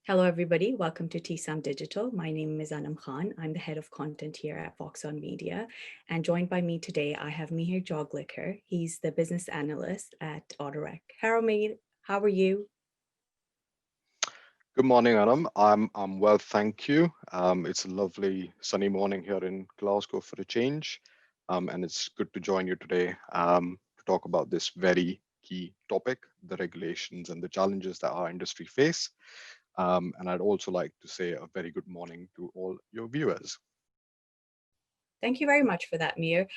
Hello, everybody. Welcome to TSAM Digital. My name is Anam Khan. I'm the head of content here at Foxon Media. And joined by me today, I have Mihir Joglekar. He's the business analyst at Autorek. How are you? Good morning, Anam. I'm well, thank you. It's a lovely sunny morning here in Glasgow for a change, and it's good to join you today to talk about this very key topic, the regulations and the challenges that our industry face. And I'd also like to say a very good morning to all your viewers. Thank you very much for that, Mihir.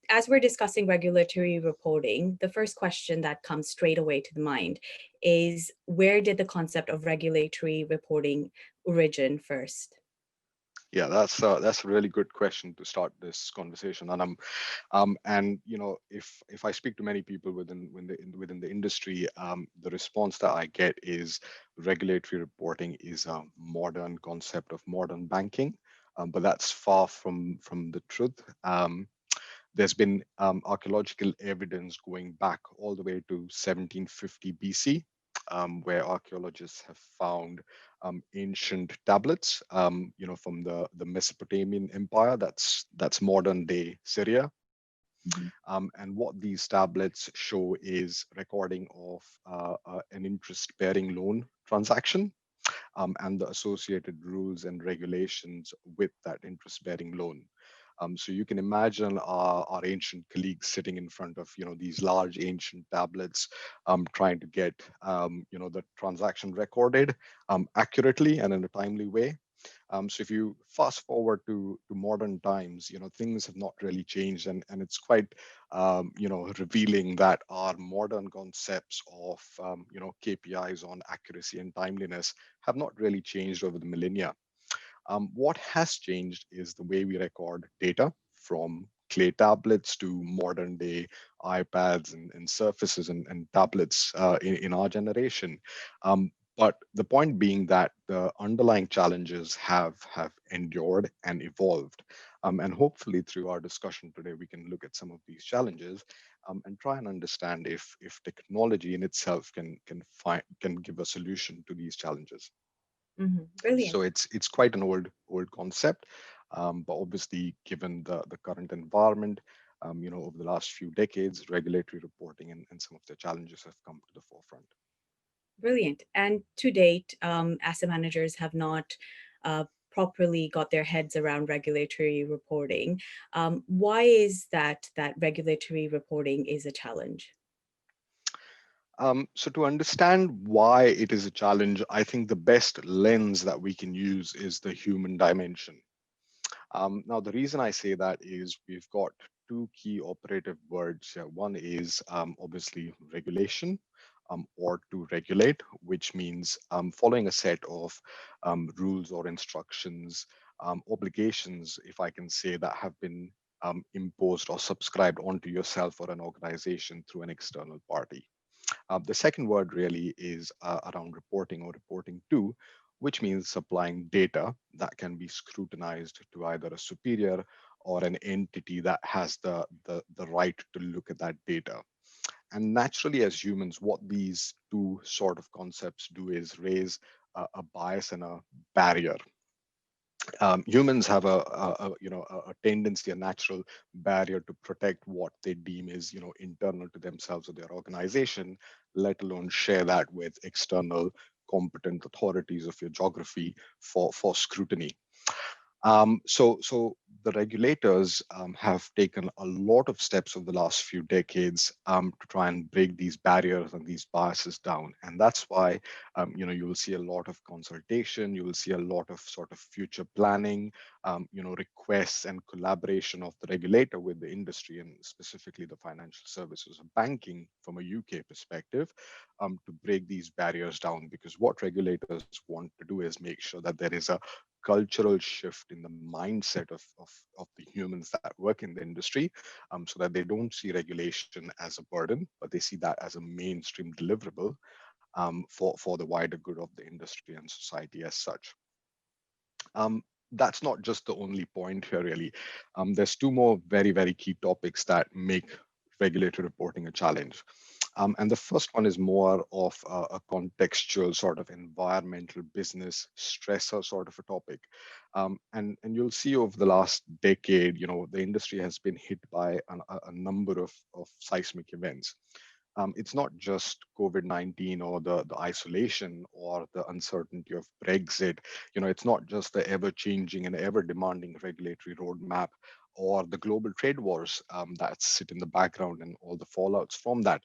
As we're discussing regulatory reporting, the first question that comes straight away to the mind is, where did the concept of regulatory reporting origin first? Yeah, that's a really good question to start this conversation. And if I speak to many people within the industry, the response that I get is regulatory reporting is a modern concept of modern banking, but that's far from the truth. There's been archaeological evidence going back all the way to 1750 BC, where archaeologists have found ancient tablets, from the Mesopotamian Empire. That's modern day Syria. Mhm. And what these tablets show is recording of an interest-bearing loan transaction, and the associated rules and regulations with that interest-bearing loan. So you can imagine our ancient colleagues sitting in front of these large ancient tablets, trying to get the transaction recorded accurately and in a timely way. So if you fast forward to modern times, things have not really changed, and it's quite revealing that our modern concepts of KPIs on accuracy and timeliness have not really changed over the millennia. What has changed is the way we record data, from clay tablets to modern day iPads and surfaces and tablets in our generation. But the point being that the underlying challenges have endured and evolved. And hopefully through our discussion today, we can look at some of these challenges and try and understand if technology in itself can give a solution to these challenges. Brilliant. So it's quite an old concept, but obviously given the current environment, over the last few decades, regulatory reporting and some of the challenges have come to the forefront. Brilliant. And to date, asset managers have not properly got their heads around regulatory reporting. Why is that regulatory reporting is a challenge? So to understand why it is a challenge, I think the best lens that we can use is the human dimension. Now, the reason I say that is we've got two key operative words here. One is obviously regulation, or to regulate, which means following a set of rules or instructions, obligations, if I can say, that have been imposed or subscribed onto yourself or an organization through an external party. The second word really is around reporting or reporting to, which means supplying data that can be scrutinized to either a superior or an entity that has the right to look at that data. And naturally, as humans, what these two sort of concepts do is raise a bias and a barrier. Humans have a tendency, a natural barrier to protect what they deem is internal to themselves or their organization, let alone share that with external competent authorities of your geography for scrutiny. So the regulators have taken a lot of steps over the last few decades to try and break these barriers and these biases down. And that's why, you will see a lot of consultation, you will see a lot of sort of future planning, requests and collaboration of the regulator with the industry, and specifically the financial services of banking from a UK perspective, to break these barriers down. Because what regulators want to do is make sure that there is a cultural shift in the mindset of the humans that work in the industry, so that they don't see regulation as a burden, but they see that as a mainstream deliverable for the wider good of the industry and society as such. That's not just the only point here, really. There's two more very, very key topics that make regulatory reporting a challenge. And the first one is more of a contextual sort of environmental business stressor sort of a topic. And you'll see over the last decade, the industry has been hit by a number of seismic events. It's not just COVID-19 or the isolation or the uncertainty of Brexit. It's not just the ever-changing and ever-demanding regulatory roadmap or the global trade wars that sit in the background and all the fallouts from that.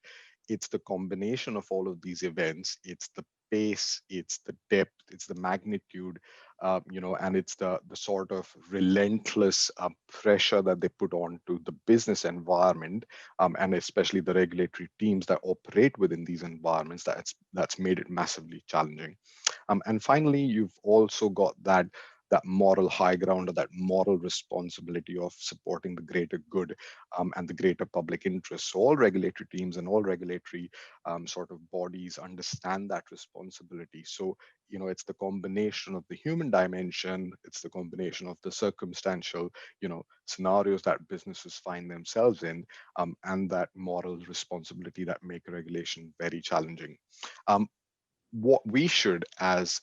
It's the combination of all of these events. It's the pace, it's the depth, it's the magnitude, and it's the sort of relentless pressure that they put on to the business environment, and especially the regulatory teams that operate within these environments. That's made it massively challenging. And finally, you've also got that moral high ground, or that moral responsibility of supporting the greater good and the greater public interest. So all regulatory teams and all regulatory sort of bodies understand that responsibility. So it's the combination of the human dimension, it's the combination of the circumstantial scenarios that businesses find themselves in, and that moral responsibility that make regulation very challenging. Um, what we should, as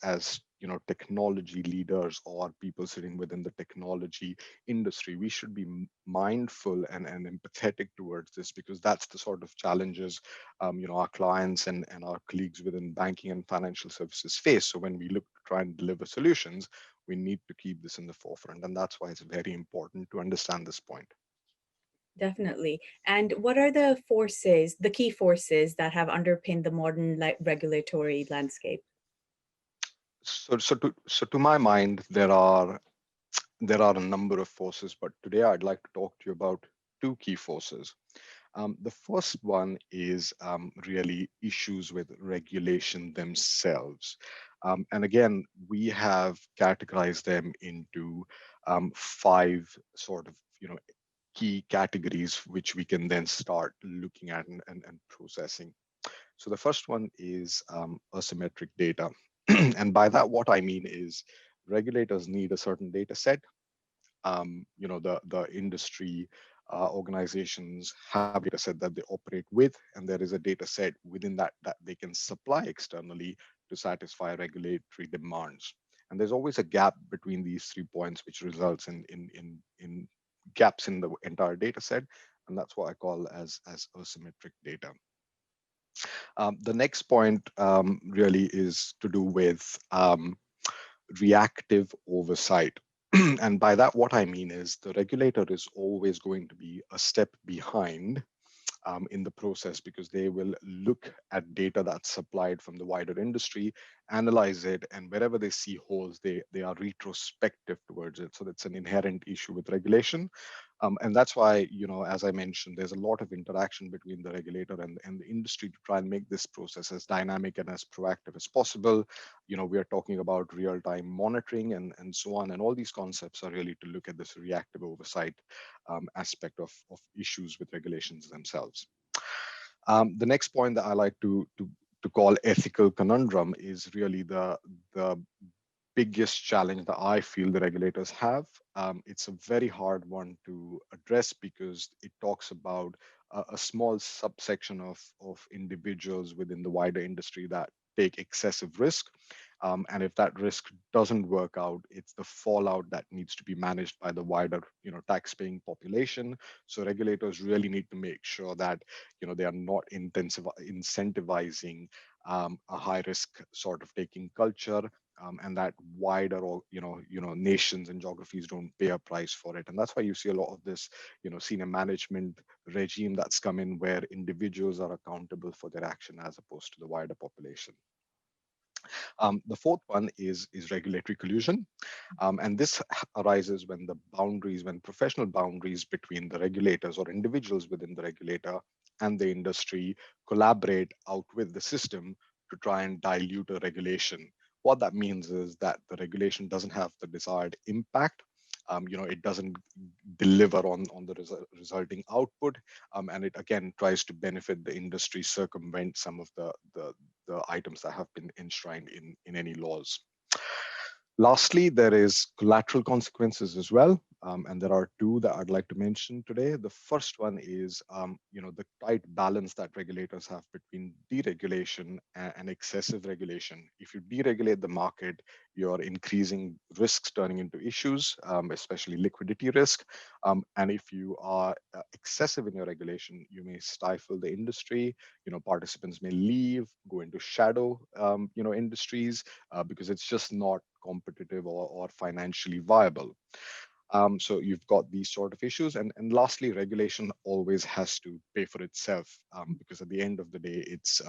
technology leaders or people sitting within the technology industry, we should be mindful and empathetic towards this, because that's the sort of challenges our clients and our colleagues within banking and financial services face. So when we look to try and deliver solutions, we need to keep this in the forefront, and that's why it's very important to understand this point. Definitely. And what are the forces, the key forces that have underpinned the modern regulatory landscape? So to my mind, there are a number of forces, but today I'd like to talk to you about two key forces. The first one is really issues with regulation themselves. And again, we have categorized them into five sort of key categories, which we can then start looking at and processing. So the first one is asymmetric data. And by that, what I mean is regulators need a certain data set. The industry organizations have a data set that they operate with, and there is a data set within that they can supply externally to satisfy regulatory demands. And there's always a gap between these 3 points, which results in gaps in the entire data set, and that's what I call as asymmetric data. The next point really is to do with reactive oversight. And by that, what I mean is the regulator is always going to be a step behind in the process, because they will look at data that's supplied from the wider industry, analyze it, and wherever they see holes, they are retrospective towards it. So that's an inherent issue with regulation. And that's why, as I mentioned, there's a lot of interaction between the regulator and the industry to try and make this process as dynamic and as proactive as possible. We are talking about real-time monitoring and so on. And all these concepts are really to look at this reactive oversight aspect of issues with regulations themselves. The next point that I like to call ethical conundrum is really the biggest challenge that I feel the regulators have. It's a very hard one to address, because it talks about a small subsection of individuals within the wider industry that take excessive risk. And if that risk doesn't work out, it's the fallout that needs to be managed by the wider, tax-paying population. So regulators really need to make sure that, they are not incentivizing a high-risk sort of taking culture, and that wider, or nations and geographies don't pay a price for it. And that's why you see a lot of this senior management regime that's come in, where individuals are accountable for their action as opposed to the wider population. The fourth one is regulatory collusion, and this arises when professional boundaries between the regulators or individuals within the regulator and the industry collaborate out with the system to try and dilute a regulation. What that means is that the regulation doesn't have the desired impact. It doesn't deliver on the resulting output, and it again tries to benefit the industry, circumvent some of the items that have been enshrined in any laws. Lastly, there is collateral consequences as well. And there are two that I'd like to mention today. The first one is, the tight balance that regulators have between deregulation and excessive regulation. If you deregulate the market, you're increasing risks turning into issues, especially liquidity risk. And if you are excessive in your regulation, you may stifle the industry. Participants may leave, go into shadow, industries, because it's just not competitive or financially viable. So you've got these sort of issues. And lastly, regulation always has to pay for itself, because at the end of the day, it's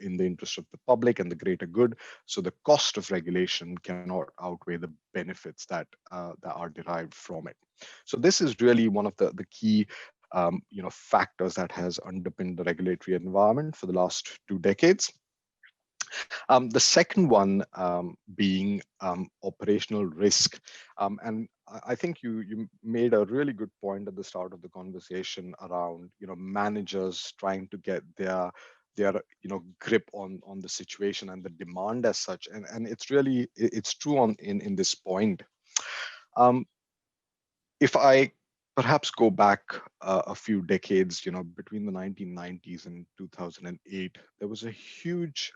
in the interest of the public and the greater good. So the cost of regulation cannot outweigh the benefits that are derived from it. So this is really one of the key factors that has underpinned the regulatory environment for the last 2 decades. The second one being operational risk. And I think you made a really good point at the start of the conversation around managers trying to get their grip on the situation and the demand as such. And it's true in this point. Um, if I perhaps go back a few decades, between the 1990s and 2008, there was a huge,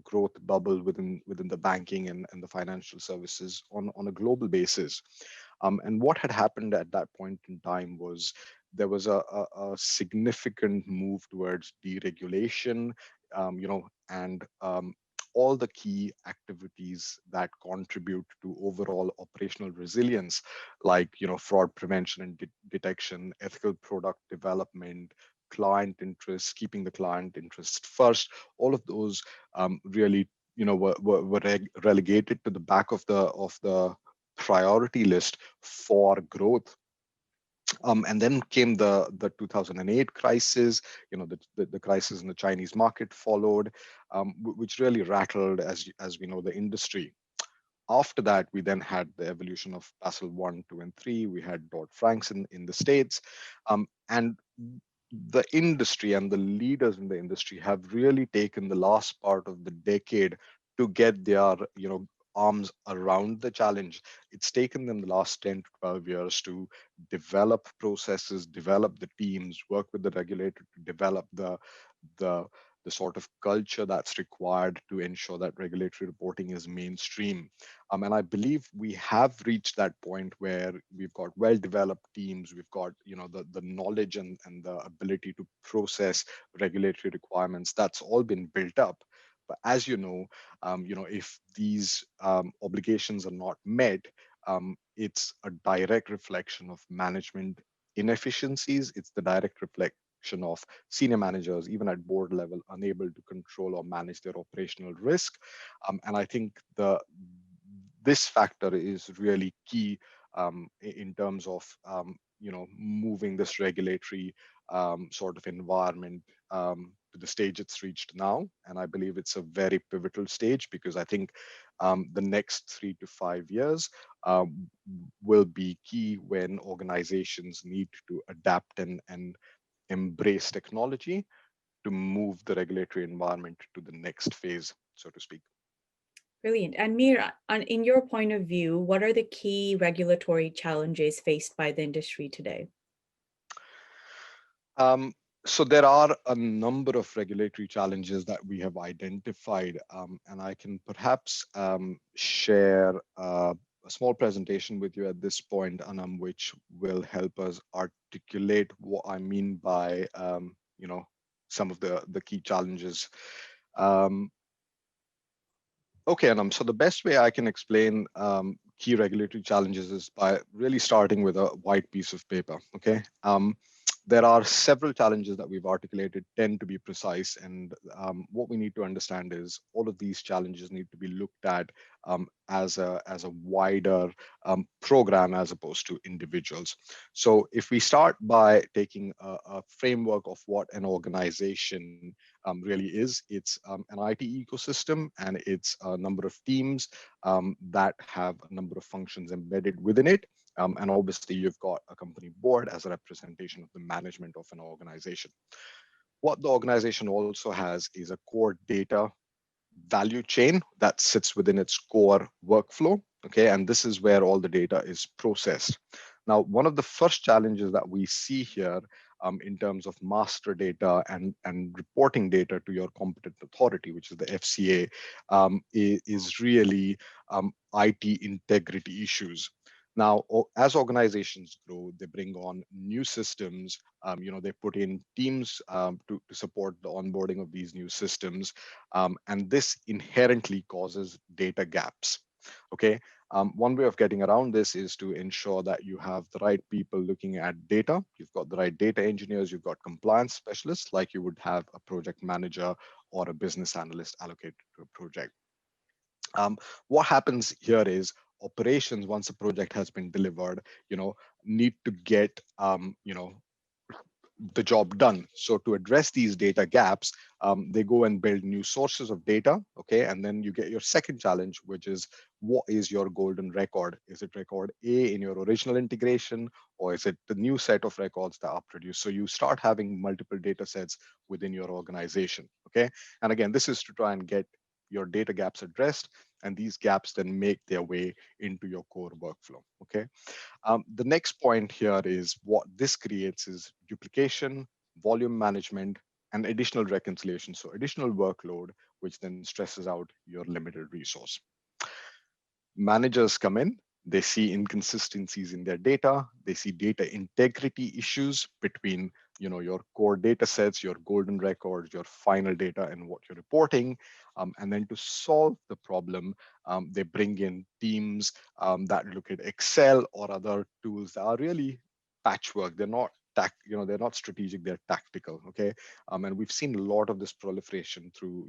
growth bubble within the banking and the financial services on a global basis. And what had happened at that point in time was there was a significant move towards deregulation, and all the key activities that contribute to overall operational resilience, like fraud prevention and detection, ethical product development, client interests, keeping the client interest first. All of those really were relegated to the back of the priority list for growth. And then came the 2008 crisis. The crisis in the Chinese market followed, which really rattled, as we know, the industry. After that, we then had the evolution of Basel 1, 2, and 3. We had Dodd-Franks in the States. And the industry and the leaders in the industry have really taken the last part of the decade to get their arms around the challenge. It's taken them the last 10 to 12 years to develop processes, develop the teams, work with the regulator to develop the the sort of culture that's required to ensure that regulatory reporting is mainstream. And I believe we have reached that point where we've got well-developed teams, we've got the knowledge and the ability to process regulatory requirements. That's all been built up. But as if these obligations are not met, it's a direct reflection of management inefficiencies. It's the direct reflection of senior managers, even at board level, unable to control or manage their operational risk. And I think this factor is really key in terms of moving this regulatory sort of environment to the stage it's reached now. And I believe it's a very pivotal stage, because I think the next 3 to 5 years will be key when organizations need to adapt and embrace technology to move the regulatory environment to the next phase, so to speak. Brilliant. And Mir, in your point of view, what are the key regulatory challenges faced by the industry today? Um, so there are a number of regulatory challenges that we have identified, and I can perhaps share a small presentation with you at this point, Anam, which will help us articulate what I mean by some of the key challenges. Um, Okay, Anam. So the best way I can explain key regulatory challenges is by really starting with a white piece of paper. Okay. There are several challenges that we've articulated, 10 to be precise. And what we need to understand is all of these challenges need to be looked at as a wider program as opposed to individuals. So if we start by taking a framework of what an organization really is, it's an IT ecosystem, and it's a number of teams that have a number of functions embedded within it. And obviously, you've got a company board as a representation of the management of an organization. What the organization also has is a core data value chain that sits within its core workflow. Okay, and this is where all the data is processed. Now, one of the first challenges that we see here in terms of master data and reporting data to your competent authority, which is the FCA, is really IT integrity issues. Now, as organizations grow, they bring on new systems. They put in teams to support the onboarding of these new systems, and this inherently causes data gaps. Okay, one way of getting around this is to ensure that you have the right people looking at data. You've got the right data engineers, you've got compliance specialists, like you would have a project manager or a business analyst allocated to a project. What happens here is operations, once a project has been delivered, need to get the job done. So to address these data gaps, they go and build new sources of data. Okay, and then you get your second challenge, which is, what is your golden record? Is it record A in your original integration, or is it the new set of records that are produced? So you start having multiple data sets within your organization. Okay, and again, this is to try and get your data gaps addressed, and these gaps then make their way into your core workflow. Okay, the next point here is, what this creates is duplication, volume management, and additional reconciliation. So additional workload, which then stresses out your limited resource. Managers come in, they see inconsistencies in their data, they see data integrity issues between your core data sets, your golden records, your final data, and what you're reporting. And then to solve the problem, they bring in teams that look at Excel or other tools that are really patchwork. They're not they're not strategic, they're tactical. Okay, and we've seen a lot of this proliferation through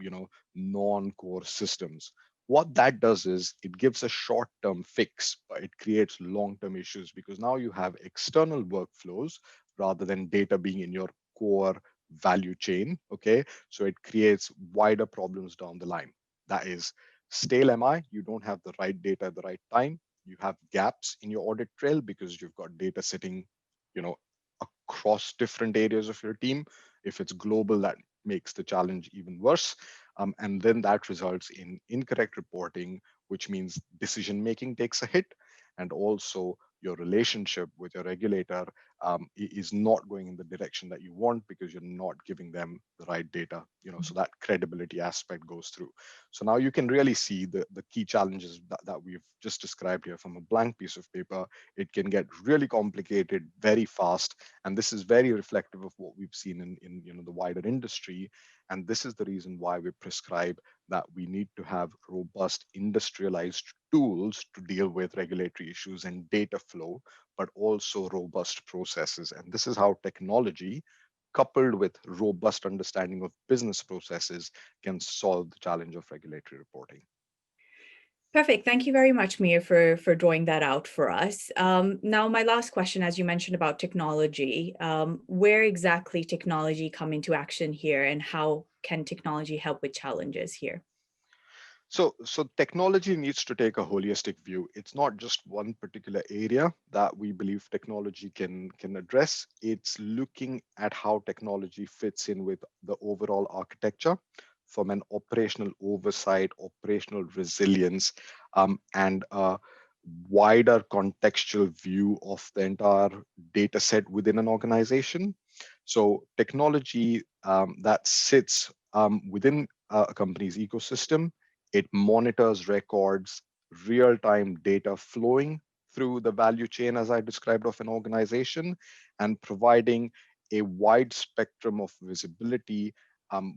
non-core systems. What that does is it gives a short-term fix, but it creates long-term issues, because now you have external workflows rather than data being in your core value chain. Okay, so it creates wider problems down the line. That is stale MI. You don't have the right data at the right time. You have gaps in your audit trail because you've got data sitting, you know, across different areas of your team. If it's global, that makes the challenge even worse. And then that results in incorrect reporting, which means decision making takes a hit, and also your relationship with your regulator is not going in the direction that you want, because you're not giving them the right data. So that credibility aspect goes through. So now you can really see the key challenges that we've just described here from a blank piece of paper. It can get really complicated very fast, and this is very reflective of what we've seen in the wider industry. And this is the reason why we prescribe that we need to have robust industrialized tools to deal with regulatory issues and data flow, but also robust processes. And this is how technology, coupled with robust understanding of business processes, can solve the challenge of regulatory reporting. Perfect. Thank you very much, Mir, for drawing that out for us. Now, my last question, as you mentioned about technology, where exactly technology come into action here, and how can technology help with challenges here? So technology needs to take a holistic view. It's not just one particular area that we believe technology can address. It's looking at how technology fits in with the overall architecture, from an operational oversight, operational resilience, and a wider contextual view of the entire data set within an organization. So technology that sits within a company's ecosystem, it monitors records, real-time data flowing through the value chain, as I described, of an organization, and providing a wide spectrum of visibility,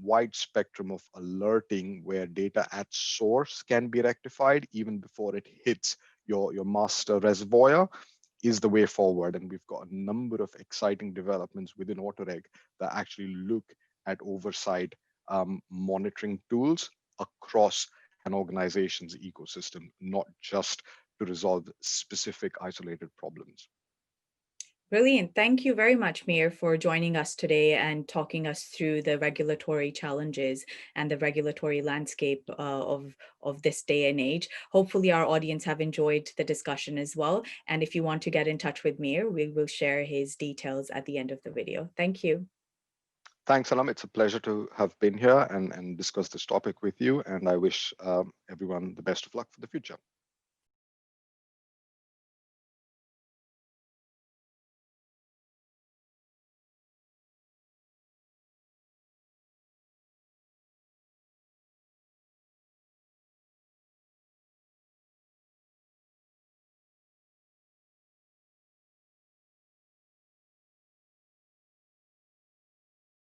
wide spectrum of alerting, where data at source can be rectified even before it hits your master reservoir, is the way forward. And we've got a number of exciting developments within Autorek that actually look at oversight monitoring tools across an organization's ecosystem, not just to resolve specific isolated problems. Brilliant. Thank you very much, Mir, for joining us today and talking us through the regulatory challenges and the regulatory landscape of this day and age. Hopefully our audience have enjoyed the discussion as well. And if you want to get in touch with Mir, we will share his details at the end of the video. Thank you. Thanks, Alam. It's a pleasure to have been here and discuss this topic with you. And I wish everyone the best of luck for the future.